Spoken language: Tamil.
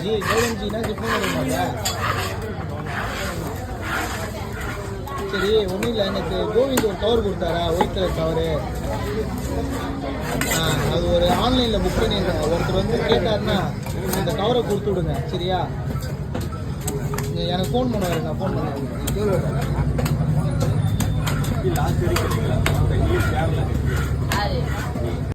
जी गोविंद जी ना कितने मिलेगा சரி ஒன்றும் இல்லை எனக்கு கோவிந்த் ஒரு கவர் கொடுத்தாரா ஒயிட் கலர் கவரு அது ஒரு ஆன்லைனில் புக் பண்ணியிருக்கேன் ஒருத்தர் வந்து கேட்டாருன்னா அந்த கவரை கொடுத்து விடுங்க சரியா எனக்கு ஃபோன் பண்ணுவார் நான் ஃபோன் பண்ணுவேன்